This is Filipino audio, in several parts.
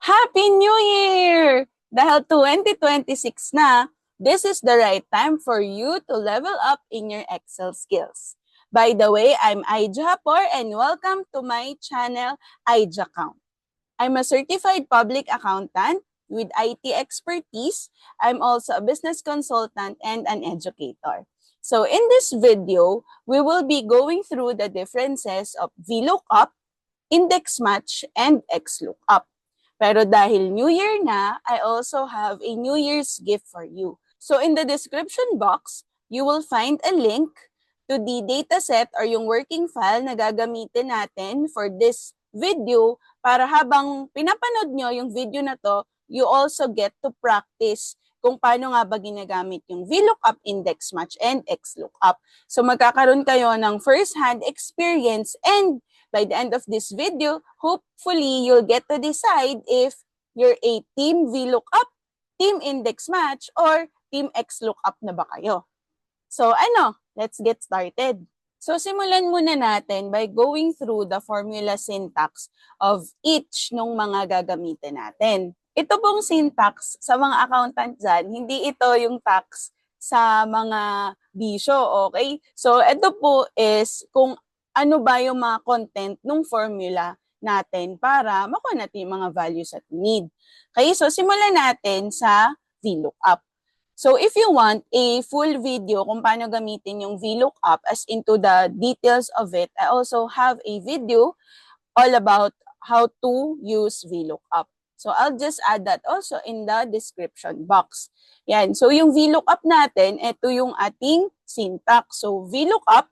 Happy New Year! Dahil 2026 na, this is the right time for you to level up in your Excel skills. By the way, I'm Aija Hapor and welcome to my channel, Aija Count. I'm a certified public accountant with IT expertise. I'm also a business consultant and an educator. So in this video, we will be going through the differences of VLOOKUP, index match, and XLOOKUP. Pero dahil New Year na, I also have a New Year's gift for you. So in the description box, you will find a link to the dataset or yung working file na gagamitin natin for this video para habang pinapanood nyo yung video na to, you also get to practice kung paano nga ba ginagamit yung VLOOKUP, index match, and XLOOKUP. So magkakaroon kayo ng first-hand experience, and by the end of this video, hopefully you'll get to decide if you're a team VLOOKUP, team index match, or team XLOOKUP na ba kayo. So let's get started. So simulan muna natin by going through the formula syntax of each nung mga gagamitin natin. Ito pong syntax sa mga accountant dyan, hindi ito yung tax sa mga bisyo, okay? So ito po is kung ano ba yung mga content ng formula natin para makuha natin yung mga values that we need. Okay, so simulan natin sa VLOOKUP. So if you want a full video kung paano gamitin yung VLOOKUP as into the details of it, I also have a video all about how to use VLOOKUP. So I'll just add that also in the description box. Yan. So yung VLOOKUP natin, ito yung ating syntax. So VLOOKUP,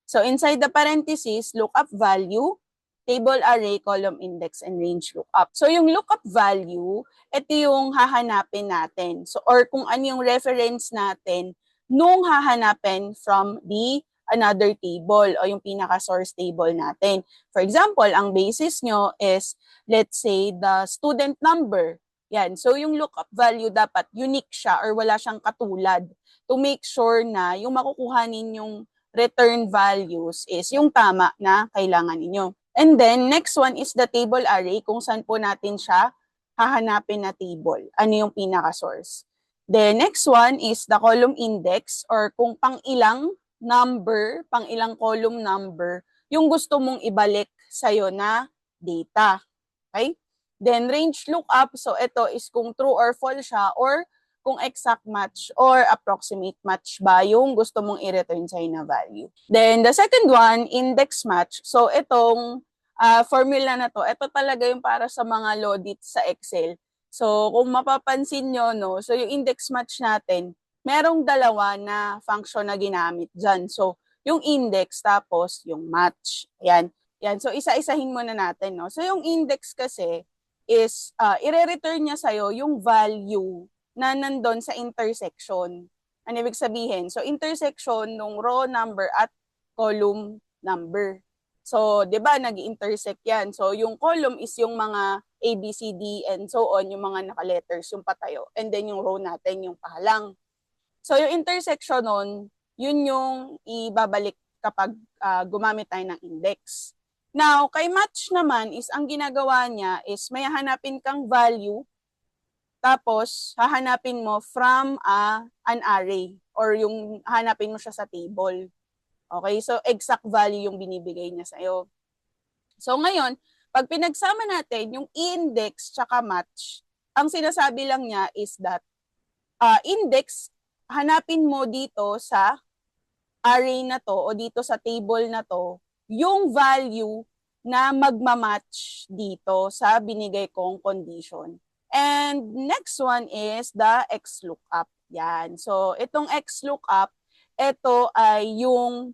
so inside the parentheses, lookup value, table array, column index, and range lookup. So yung lookup value, ito yung hahanapin natin. So or kung ano yung reference natin nung hahanapin from the another table o yung pinaka-source table natin. For example, ang basis nyo is, let's say, the student number. Yan. So yung lookup value dapat unique siya or wala siyang katulad to make sure na yung makukuha ninyong return values is yung tama na kailangan ninyo. And then, next one is the table array kung saan po natin siya hahanapin na table. Ano yung pinaka-source. The next one is the column index or kung pang-ilang number, pang-ilang column number, yung gusto mong ibalik sa'yo na data. Okay? Then, range lookup. So, ito is kung true or false siya or kung exact match or approximate match ba yung gusto mong i-return sa'yo na value. Then, the second one, index match. So, itong formula na to, ito talaga yung para sa mga lodits sa Excel. So, kung mapapansin nyo, no, so yung index match natin, merong dalawa na function na ginamit dyan. So, yung index tapos yung match. Ayan. Yan. So, isa-isahin muna natin. No? So, yung index kasi is, i-return niya sa'yo yung value na nandun sa intersection. Ano ibig sabihin? So, intersection ng row number at column number. So, di ba, nag-intersect yan. So, yung column is yung mga A, B, C, D, and so on, yung mga naka-letters, yung patayo. And then yung row natin, yung pahalang. So, yung intersection nun, yun yung ibabalik kapag gumamit tayo ng index. Now, kay match naman is, ang ginagawa niya is may hanapin kang value, tapos hahanapin mo from an array or yung hanapin mo siya sa table. Okay, so exact value yung binibigay niya sa'yo. So ngayon, pag pinagsama natin yung index tsaka match, ang sinasabi lang niya is that index, hanapin mo dito sa array na to o dito sa table na to, yung value na magmamatch dito sa binigay kong condition. And next one is the XLOOKUP. Yan. So itong XLOOKUP, ito ay yung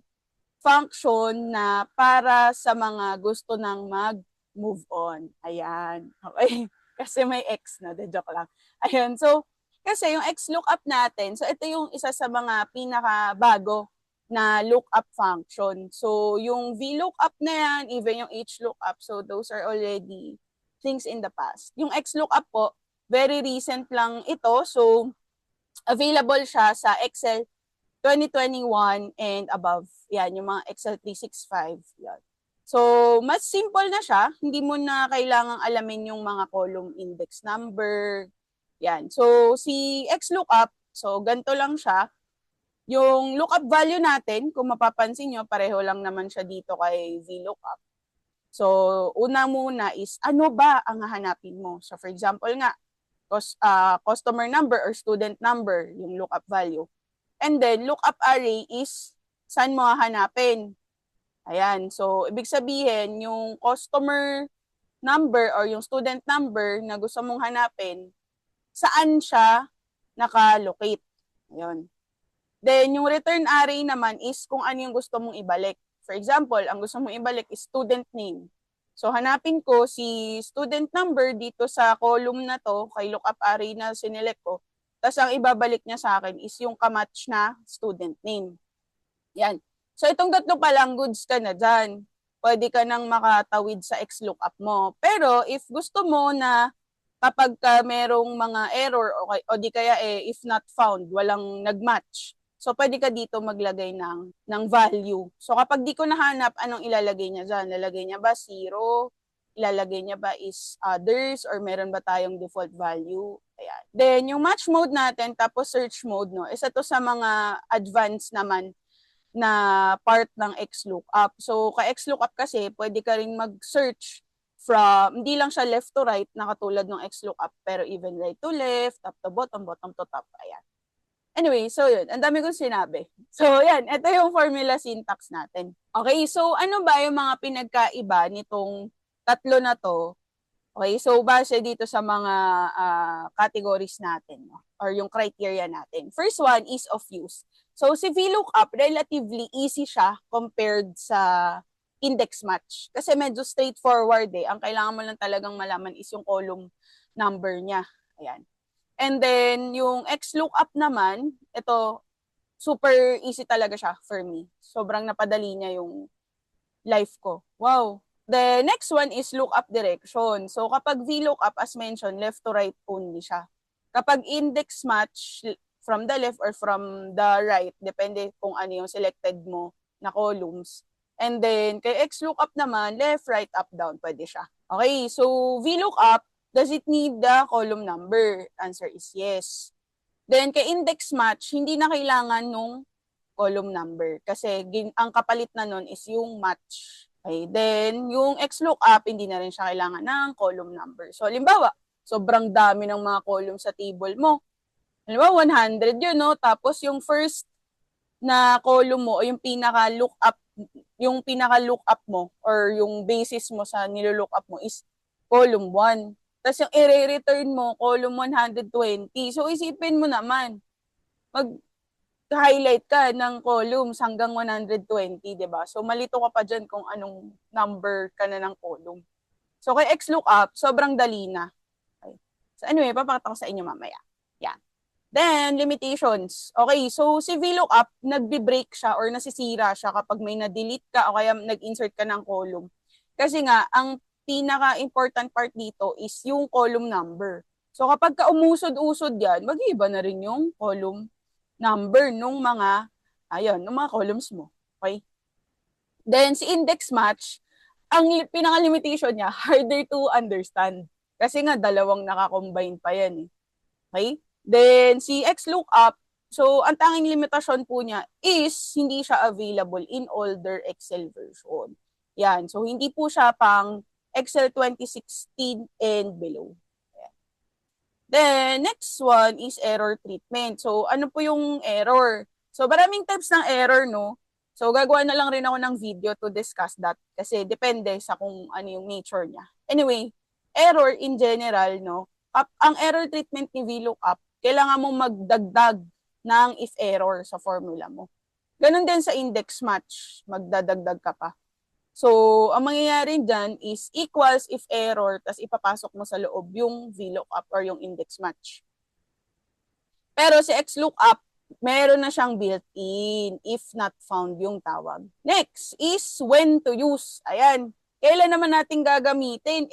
function na para sa mga gusto nang mag-move on. Ayan. Okay. Kasi may X na, de joke lang. Ayan. So, kasi yung XLOOKUP natin, so ito yung isa sa mga pinakabago na lookup function. So, yung VLOOKUP na yan, even yung HLOOKUP, so those are already things in the past. Yung XLOOKUP po, very recent lang ito. So, available siya sa Excel 2021 and above. Yan, yung mga Excel 365. Yan. So, mas simple na siya. Hindi mo na kailangang alamin yung mga column index number. Yan. So, si XLOOKUP, so ganito lang siya. Yung lookup value natin, kung mapapansin nyo, pareho lang naman siya dito kay VLOOKUP. So, una muna is, ano ba ang hahanapin mo? So, for example nga, customer number or student number, yung lookup value. And then, lookup array is, saan mo hahanapin? Ayan. So, ibig sabihin, yung customer number or yung student number na gusto mong hanapin, saan siya nakalocate. Ayan. Then, yung return array naman is kung ano yung gusto mong ibalik. For example, ang gusto mong ibalik is student name. So, hanapin ko si student number dito sa column na to, kay lookup array na sinelect ko. Tapos, ang ibabalik niya sa akin is yung kamatch na student name. Yan. So, itong tatlo pa lang, goods ka na dyan. Pwede ka nang makatawid sa XLOOKUP mo. Pero, if gusto mo na kapag merong mga error o di kaya if not found, walang nagmatch, so pwede ka dito maglagay ng value. So, kapag di ko nahanap, anong ilalagay niya dyan? Ilalagay niya ba 0? Ilalagay niya ba is others? Or meron ba tayong default value? Ayan. Then, yung match mode natin, tapos search mode, no? Isa to sa mga advanced naman na part ng XLOOKUP. So, kay XLOOKUP kasi, pwede ka rin mag-search from, hindi lang siya left to right, na katulad ng XLOOKUP, pero even right to left, top to bottom, bottom to top. Ayan. Anyway, so yun. Ang dami kong sinabi. So, yan. Ito yung formula syntax natin. Okay, so ano ba yung mga pinagkaiba nitong tatlo na to? Okay, so base dito sa mga categories natin, no? Or yung criteria natin. First one is of use. So si VLOOKUP, relatively easy siya compared sa index match. Kasi medyo straightforward eh. Ang kailangan mo lang talagang malaman is yung column number niya. Ayan. And then yung XLOOKUP naman, ito, super easy talaga siya for me. Sobrang napadali niya yung life ko. Wow. The next one is lookup direction. So kapag VLOOKUP, as mentioned, left to right only siya. Kapag index match, from the left or from the right, depende kung ano yung selected mo na columns. And then, kay XLOOKUP naman, left, right, up, down, pwede siya. Okay, so VLOOKUP, does it need the column number? Answer is yes. Then, kay index match, hindi na kailangan nung column number kasi ang kapalit na nun is yung match. Okay, then, yung XLOOKUP, hindi na rin siya kailangan ng column number. So, halimbawa, sobrang dami ng mga column sa table mo. Halimbawa, 100 yun, no? Tapos yung first na column mo o yung pinaka-lookup mo or yung basis mo sa nilolookup mo is column 1. Tapos yung i-return mo, column 120. So, isipin mo naman, mag-highlight ka ng columns hanggang 120, di ba? So, malito ka pa dyan kung anong number ka na ng column. So, kay XLOOKUP, sobrang dali na. Okay. So, anyway, papakita ko sa inyo mamaya. Yan. Then, limitations. Okay, so si VLOOKUP, nagbe-break siya or nasisira siya kapag may na-delete ka o kaya nag-insert ka ng column. Kasi nga, ang pinaka-important part dito is yung column number. So kapag ka umusod-usod yan, mag-iiba na rin yung column number nung mga, nung mga columns mo. Okay? Then, si index match, ang pinaka-limitation niya, harder to understand. Kasi nga, dalawang nakakombine pa yan. Okay? Then, si XLOOKUP, so ang tanging limitasyon po niya is hindi siya available in older Excel version. Yan. So, hindi po siya pang Excel 2016 and below. Yan. Then, next one is error treatment. So, ano po yung error? So, maraming types ng error, no? So, gagawa na lang rin ako ng video to discuss that kasi depende sa kung ano yung nature niya. Anyway, error in general, no? Ang error treatment ni VLOOKUP, kailangan mo magdagdag ng if error sa formula mo. Ganon din sa index match, magdadagdag ka pa. So, ang mangyayari dyan is equals if error, tas ipapasok mo sa loob yung VLOOKUP or yung index match. Pero si XLOOKUP, meron na siyang built-in if not found yung tawag. Next is when to use. Ayan. Kailan naman natin gagamitin?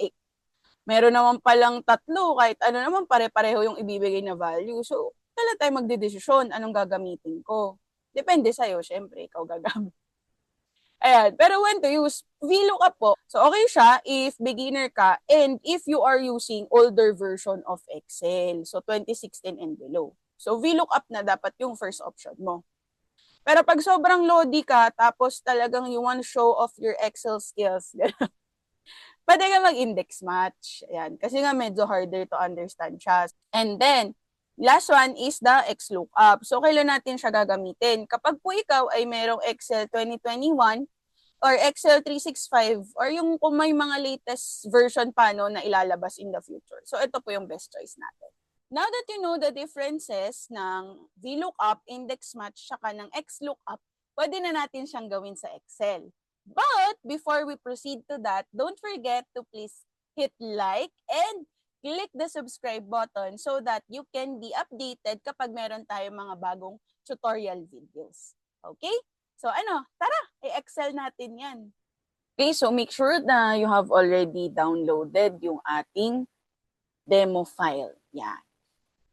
Meron naman palang tatlo, kahit ano naman pare-pareho yung ibibigay na value. So, kailan tayo magdedesisyon anong gagamitin ko? Depende sa'yo, syempre, ikaw gagamit. Ayan. Pero when to use VLOOKUP po, so okay siya if beginner ka and if you are using older version of Excel. So 2016 and below. So VLOOKUP na dapat yung first option mo. Pero pag sobrang lodi ka, tapos talagang you want to show off your Excel skills, pwede ka mag-index match. Ayan. Kasi nga medyo harder to understand siya. And then, last one is the XLOOKUP. So, kailan natin siya gagamitin? Kapag po ikaw ay merong Excel 2021 or Excel 365 or yung kung may mga latest version pa no, na ilalabas in the future. So, ito po yung best choice natin. Now that you know the differences ng VLOOKUP, index match, saka ng XLOOKUP, pwede na natin siyang gawin sa Excel. But before we proceed to that, don't forget to please hit like and click the subscribe button so that you can be updated kapag meron tayong mga bagong tutorial videos. Okay? So tara, i-Excel natin yan. Okay, so make sure na you have already downloaded yung ating demo file. Yan.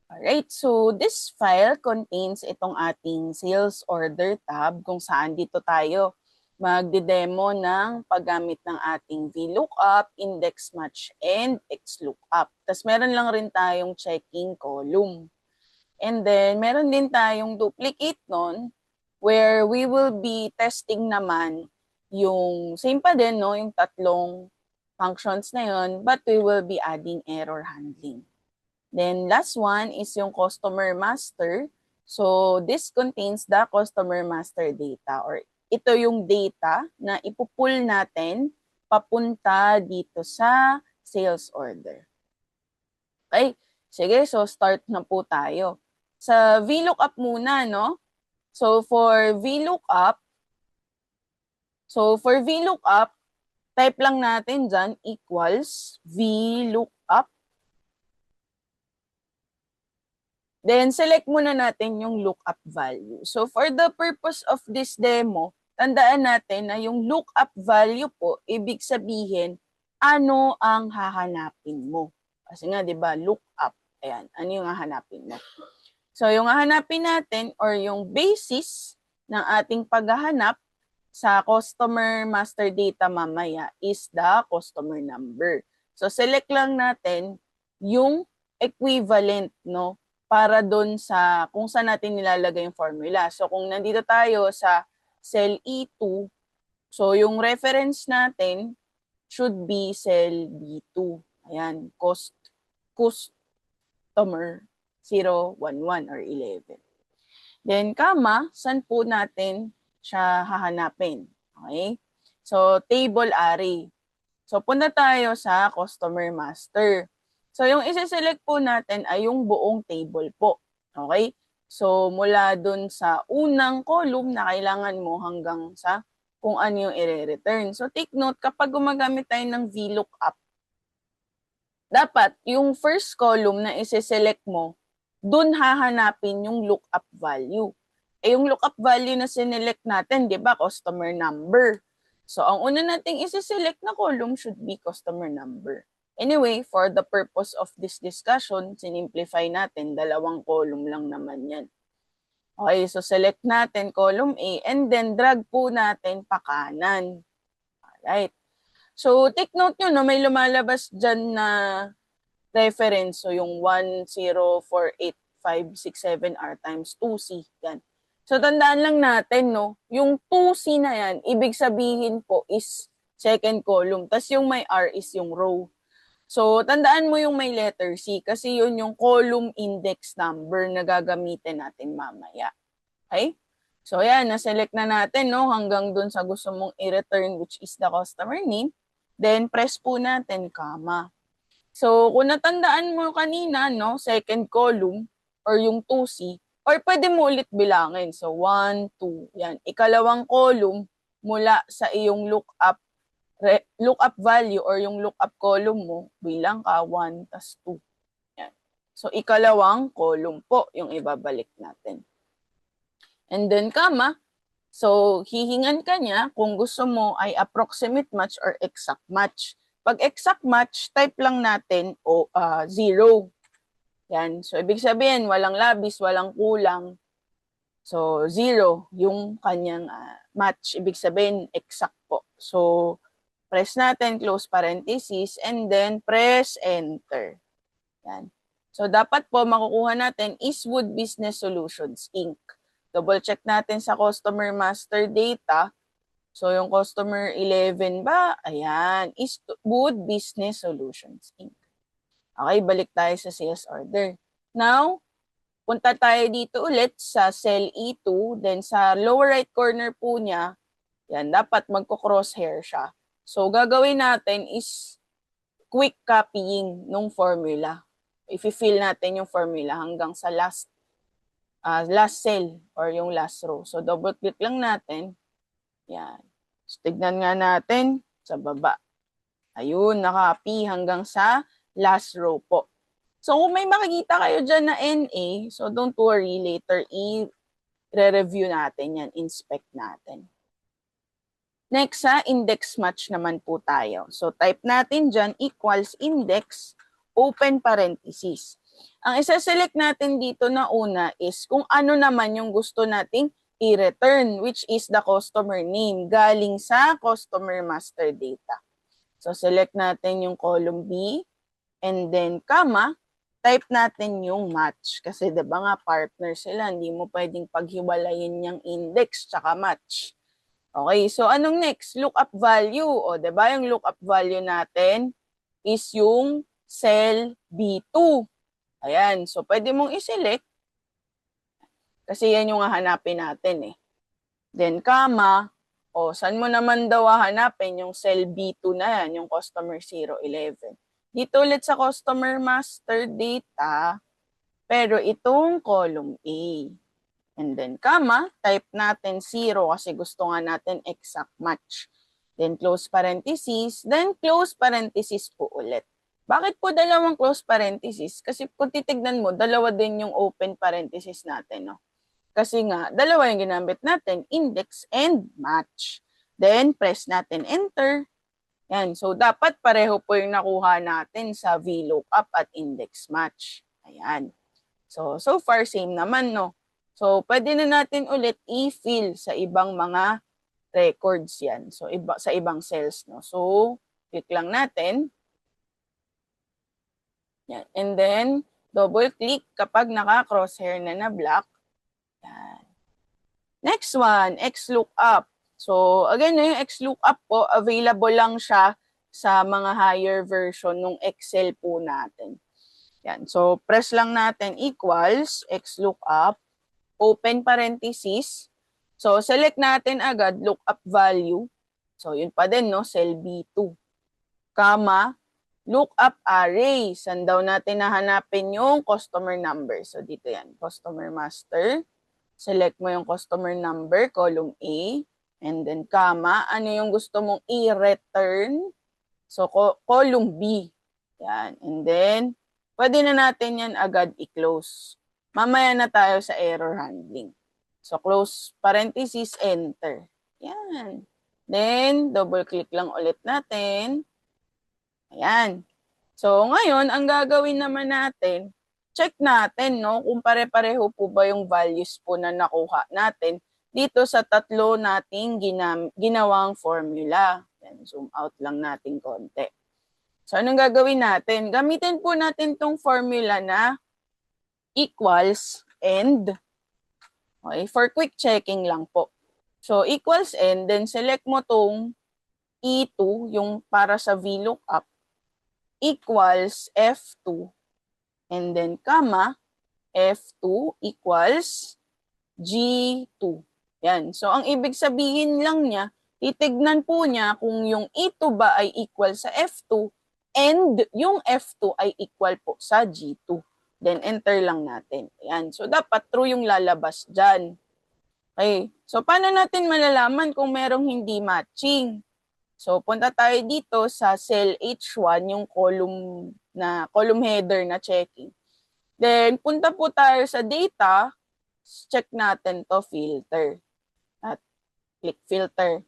Alright, so this file contains itong ating sales order tab kung saan dito tayo magde-demo ng paggamit ng ating VLOOKUP, index match, and XLOOKUP. Tapos meron lang rin tayong checking column. And then meron din tayong duplicate nun where we will be testing naman yung same pa din, no? Yung tatlong functions na yun, but we will be adding error handling. Then last one is yung customer master. So this contains the customer master data or ito yung data na ipupull natin papunta dito sa sales order. Okay? Sige, so start na po tayo. Sa VLOOKUP muna, no? So for VLOOKUP, type lang natin dyan equals VLOOKUP. Then, select muna natin yung lookup value. So, for the purpose of this demo, tandaan natin na yung lookup value po, ibig sabihin, ano ang hahanapin mo. Kasi nga, di ba, lookup. Ayan, ano yung hahanapin mo. So, yung hahanapin natin or yung basis ng ating paghahanap sa customer master data mamaya is the customer number. So, select lang natin yung equivalent, no? Para doon sa kung saan natin nilalagay yung formula. So kung nandito tayo sa cell E2, so yung reference natin should be cell B2. Ayan, customer 011 or 11. Then comma, saan po natin siya hahanapin? Okay? So table array. So punta tayo sa customer master. So, yung isi-select po natin ay yung buong table po. Okay? So, mula dun sa unang column na kailangan mo hanggang sa kung ano yung i-return. So, take note, kapag gumagamit tayo ng VLOOKUP, dapat yung first column na isi-select mo, dun hahanapin yung lookup value. Eh, yung lookup value na sinelect natin, di ba, customer number. So, ang una nating isi-select na column should be customer number. Anyway, for the purpose of this discussion, sinimplify natin, dalawang column lang naman yan. Okay, so select natin column A and then drag po natin pa kanan. Alright. So take note nyo, no, may lumalabas dyan na reference. So yung 1048567R times 2C. Yan. So tandaan lang natin, no, yung 2C na yan, ibig sabihin po is second column. Tapos yung may R is yung row. So, tandaan mo yung may letter C kasi yun yung column index number na gagamitin natin mamaya. Okay? So, yan. Na-select na natin, no? Hanggang dun sa gusto mong i-return which is the customer name. Then, press po natin, comma. So, kung natandaan mo kanina, no? Second column or yung 2C or pwede mo ulit bilangin. So, 1, 2. Yan. Ikalawang column mula sa iyong lookup value or yung lookup column mo, bilang ka 1 tas 2. Yan. So, ikalawang column po yung ibabalik natin. And then, comma. So, hihingan ka niya kung gusto mo ay approximate match or exact match. Pag exact match, type lang natin 0. Yan. So, ibig sabihin, walang labis, walang kulang. So, 0 yung kanyang match. Ibig sabihin, exact po. So, press natin, close parenthesis, and then press enter. Yan. So, dapat po makukuha natin Eastwood Business Solutions, Inc. Double check natin sa customer master data. So, yung customer 11 ba? Ayan, Eastwood Business Solutions, Inc. Okay, balik tayo sa sales order. Now, punta tayo dito ulit sa cell E2, then sa lower right corner po niya, yan, dapat magko-crosshair siya. So, gagawin natin is quick copying ng formula. I-fill natin yung formula hanggang sa last cell or yung last row. So, double click lang natin. Yan. So, tignan nga natin sa baba. Ayun, naka-copy hanggang sa last row po. So, kung may makikita kayo dyan na NA, so don't worry, later i-review natin yan, inspect natin. Next, sa index match naman po tayo. So, type natin dyan equals index, open parenthesis. Ang isa-select natin dito na una is kung ano naman yung gusto nating i-return, which is the customer name, galing sa customer master data. So, select natin yung column B, and then, comma, type natin yung match. Kasi diba nga partner sila, hindi mo pwedeng paghiwalayin yung index tsaka match. Okay, so anong next? Lookup value. O diba yung lookup value natin is yung cell B2. Ayan, so pwede mong i-select kasi yan yung hahanapin natin eh. Then, comma, o saan mo naman daw hahanapin yung cell B2 na yan, yung customer 011. Dito ulit sa customer master data, pero itong column A. And then, comma, type natin 0 kasi gusto nga natin exact match. Then, close parenthesis. Then, close parenthesis po ulit. Bakit po dalawang close parenthesis? Kasi kung titignan mo, dalawa din yung open parenthesis natin. No? Kasi nga, dalawa yung ginamit natin, index and match. Then, press natin enter. Yan. So, dapat pareho po yung nakuha natin sa VLOOKUP at index match. Ayan. So far, same naman, no? So, pwede na natin ulit i-fill sa ibang mga records yan. So, sa ibang cells, no? So, click lang natin. Yan. And then, double-click kapag naka-crosshair na black. Yan. Next one, XLOOKUP. So, again, yung XLOOKUP po, available lang siya sa mga higher version ng Excel po natin. Yan. So, press lang natin equals, XLOOKUP, open parenthesis. So, select natin agad lookup value. So, yun pa din, no? Cell B2. Comma, lookup array. Saan daw natin nahanapin yung customer number? So, dito yan, customer master. Select mo yung customer number, column A, and then comma, ano yung gusto mong i-return? So, column B. Yan. And then, pwede na natin yan agad i-close. Mamaya na tayo sa error handling. So, close parenthesis, enter. Yan. Then, double-click lang ulit natin. Ayan. So, ngayon, ang gagawin naman natin, check natin, no, kung pare-pareho po ba yung values po na nakuha natin dito sa tatlo nating ginawang formula. Yan, zoom out lang natin konti. So, anong gagawin natin? Gamitin po natin tong formula na equals and. Okay, for quick checking lang po. So, equals and, then select mo tong E2, yung para sa VLOOKUP, equals F2. And then, comma, F2 equals G2. Yan. So, ang ibig sabihin lang niya, titignan po niya kung yung E2 ba ay equal sa F2 and yung F2 ay equal po sa G2. Then, enter lang natin. Yan. So, dapat true yung lalabas dyan. Okay. So, paano natin malalaman kung merong hindi matching? So, punta tayo dito sa cell H1, yung column header na checking. Then, punta po tayo sa data, check natin to filter. At click filter.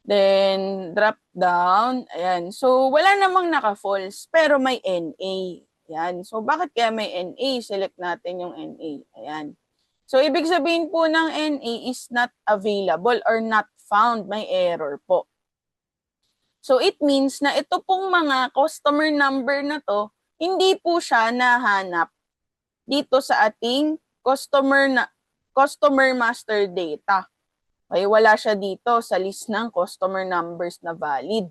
Then, drop down. Ayan. So, wala namang naka-false, pero may NA. Ayan. So, bakit kaya may NA? Select natin yung NA. Ayan. So, ibig sabihin po ng NA is not available or not found. May error po. So, it means na ito pong mga customer number na to, hindi po siya nahanap dito sa ating customer master data. Okay, wala siya dito sa list ng customer numbers na valid.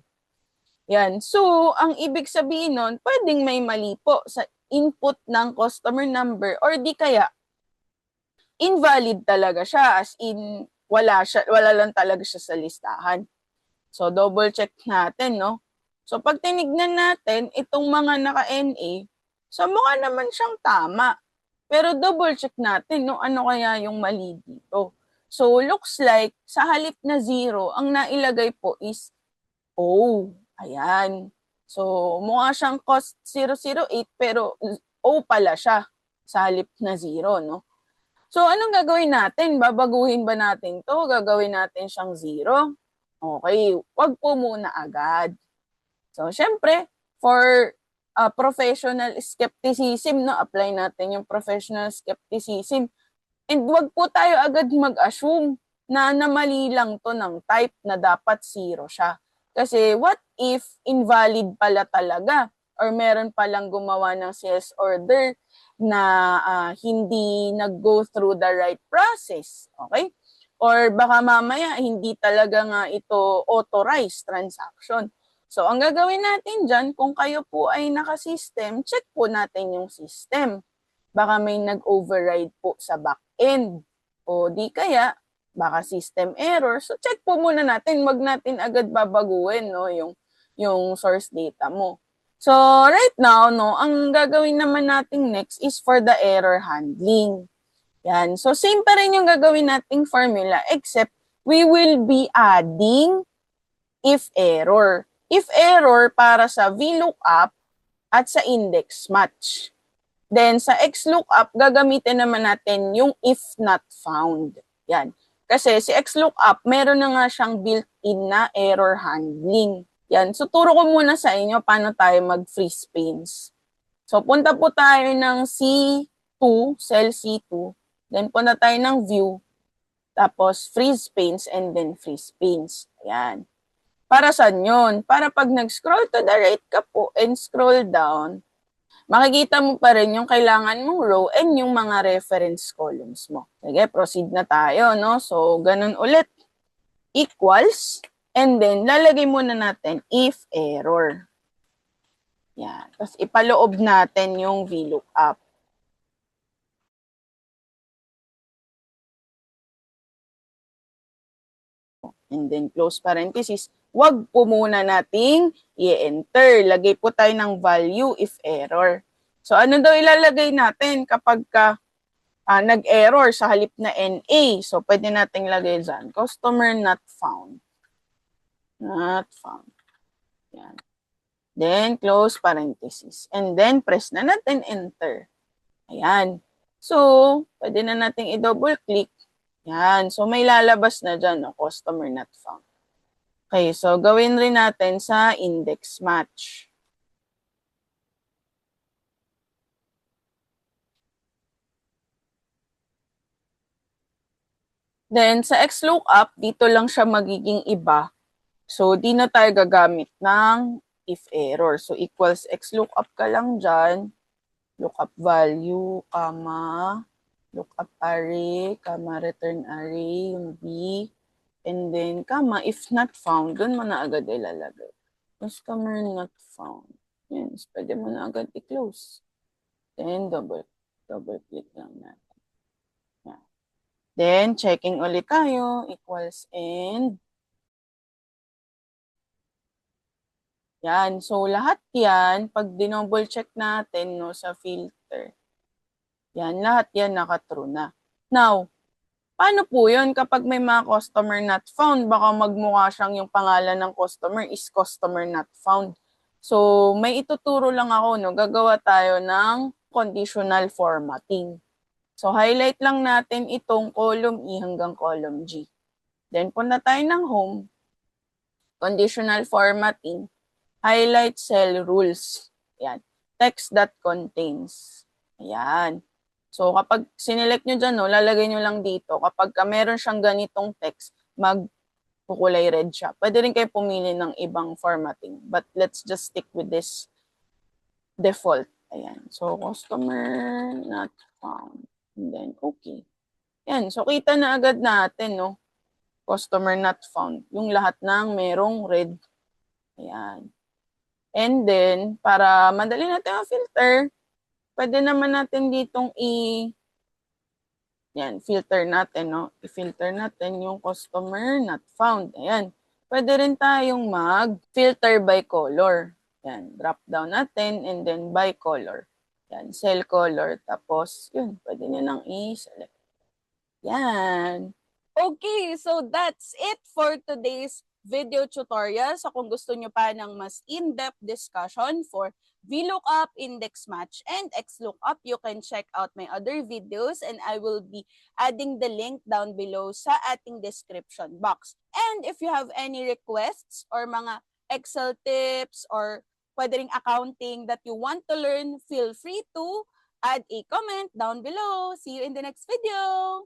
Yan. So, ang ibig sabihin nun, pwedeng may mali po sa input ng customer number or di kaya invalid talaga siya, as in wala lang talaga siya sa listahan. So, double check natin, no? So, pag tinignan natin, itong mga naka-NA, so mukha naman siyang tama. Pero double check natin, no? Ano kaya yung mali dito? So, looks like, sa halip na 0, ang nailagay po is O. Ayan. So, mukha siyang cost 008, pero O pala siya sa halip na 0, no? So, anong gagawin natin? Babaguhin ba natin to? Gagawin natin siyang 0? Okay, wag po muna agad. So, syempre, for professional skepticism, no, apply natin yung professional skepticism. And wag po tayo agad mag-assume na namali lang to ng type na dapat 0 siya. Kasi what if invalid pala talaga or meron palang gumawa ng sales order na hindi nag-go through the right process. Okay? Or baka mamaya hindi talaga nga ito authorized transaction. So, ang gagawin natin dyan, kung kayo po ay naka-system, check po natin yung system. Baka may nag-override po sa back-end. O di kaya, baka system error. So, check po muna natin. Wag natin agad babaguhin, no, yung source data mo. So, right now, no, ang gagawin naman natin next is for the error handling. Yan. So, same pa rin yung gagawin nating formula except we will be adding if error. If error para sa VLOOKUP at sa index match. Then, sa XLOOKUP, gagamitin naman natin yung if not found. Yan. Kasi si XLOOKUP, meron na nga siyang built-in na error handling. Yan. So, turo ko muna sa inyo paano tayo mag-freeze panes. So, punta po tayo ng C2, cell C2. Then, punta tayo ng view. Tapos, freeze panes and then freeze panes. Ayan. Para saan yun? Para pag nag-scroll to the right ka po and scroll down, makikita mo pa rin yung kailangan mong row and yung mga reference columns mo. Sige, proceed na tayo, no? So, ganun ulit. Equals, and then lalagay muna natin if error. Yan. Tapos ipaloob natin yung VLOOKUP. And then close parenthesis. Wag po muna nating i-enter. Lagay po tayo ng value if error. So, ano daw ilalagay natin kapag nag-error sa halip na NA? So, pwede nating lagay dyan. Customer not found. Not found. Yan. Then, close parenthesis. And then, press na natin enter. Ayan. So, pwede na nating i-double click. Yan. So, may lalabas na dyan, no? Customer not found. Okay, so gawin rin natin sa index match. Then, sa XLOOKUP, dito lang siya magiging iba. So, di na tayo gagamit ng if error. So, equals XLOOKUP ka lang dyan. Lookup value, comma, lookup array, comma, return array, yung B. And then, comma, if not found, dun mo na agad ilalagay. Customer not found. Yan, pwede mo na agad i-close. Then, double click lang natin. Yan. Then, checking ulit tayo, equals end. Yan, so lahat yan, pag dinouble check natin no, sa filter, yan, lahat yan naka-true na. Now, paano po yun kapag may mga customer not found? Baka magmukha siyang yung pangalan ng customer is customer not found. So, may ituturo lang ako, no? Gagawa tayo ng conditional formatting. So, highlight lang natin itong column E hanggang column G. Then, punta tayo ng home, conditional formatting, highlight cell rules. Ayan. Text that contains. Ayan. So, kapag sinelect nyo dyan, no, lalagay nyo lang dito. Kapag meron siyang ganitong text, magkukulay red siya. Pwede rin kayo pumili ng ibang formatting. But let's just stick with this default. Ayan. So, customer not found. And then, okay. Ayan. So, kita na agad natin, no? Customer not found. Yung lahat ng merong red. Ayan. And then, para madali natin filter, pwede naman natin ditong yan, filter natin, no? I-filter natin yung customer not found. Ayan. Pwede rin tayong mag-filter by color. Yan, drop down natin and then by color. Yan, cell color. Tapos, yun, pwede nyo nang i-select. Yan. Okay, so that's it for today's video tutorial. So kung gusto nyo pa ng mas in-depth discussion for VLOOKUP, index match, and XLOOKUP, you can check out my other videos and I will be adding the link down below sa ating description box. And if you have any requests or mga Excel tips or pwede ring accounting that you want to learn, feel free to add a comment down below. See you in the next video!